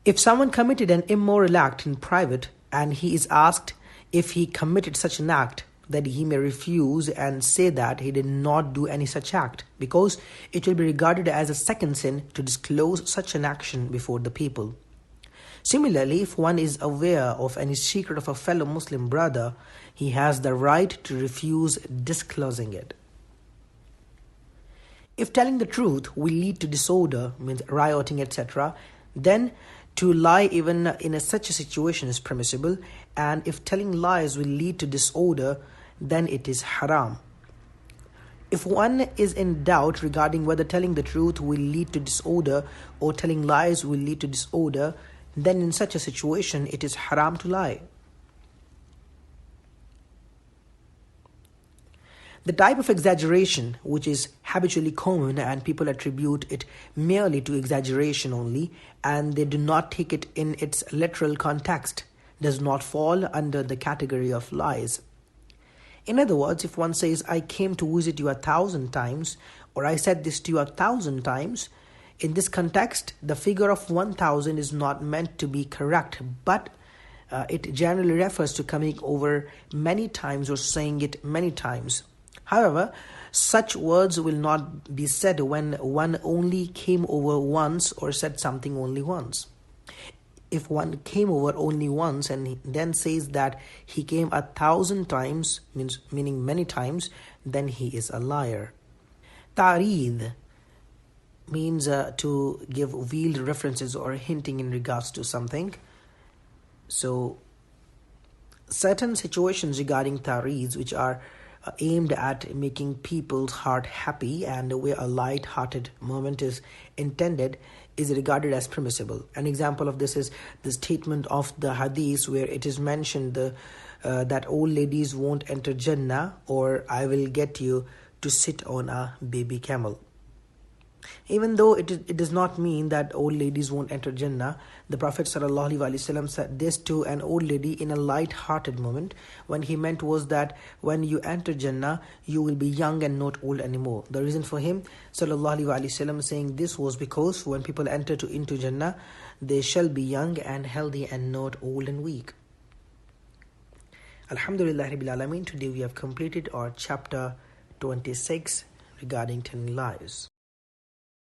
If someone committed an immoral act in private and he is asked if he committed such an act, that he may refuse and say that he did not do any such act, because it will be regarded as a second sin to disclose such an action before the people. Similarly, if one is aware of any secret of a fellow Muslim brother, he has the right to refuse disclosing it. If telling the truth will lead to disorder, means rioting, etc., then to lie even in such a situation is permissible, and if telling lies will lead to disorder, then it is haram. If one is in doubt regarding whether telling the truth will lead to disorder or telling lies will lead to disorder, then in such a situation it is haram to lie. The type of exaggeration which is habitually common and people attribute it merely to exaggeration only and they do not take it in its literal context does not fall under the category of lies. In other words, if one says, I came to visit you 1,000 times, or I said this to you 1,000 times, in this context, the figure of 1,000 is not meant to be correct, but it generally refers to coming over many times or saying it many times. However, such words will not be said when one only came over once or said something only once. If one came over only once and he then says that he came 1,000 times, meaning many times, then he is a liar. Ta'reed means to give veiled references or hinting in regards to something. So, certain situations regarding ta'reeds which are aimed at making people's heart happy and where a light-hearted moment is intended is regarded as permissible. An example of this is the statement of the hadith where it is mentioned that old ladies won't enter Jannah, or I will get you to sit on a baby camel. Even though it does not mean that old ladies won't enter Jannah, the Prophet ﷺ said this to an old lady in a light-hearted moment. When he meant was that when you enter Jannah, you will be young and not old anymore. The reason for him ﷺ saying this was because when people enter into Jannah, they shall be young and healthy and not old and weak. Alhamdulillah Rabbil Alameen. Today we have completed our chapter 26 regarding telling lies.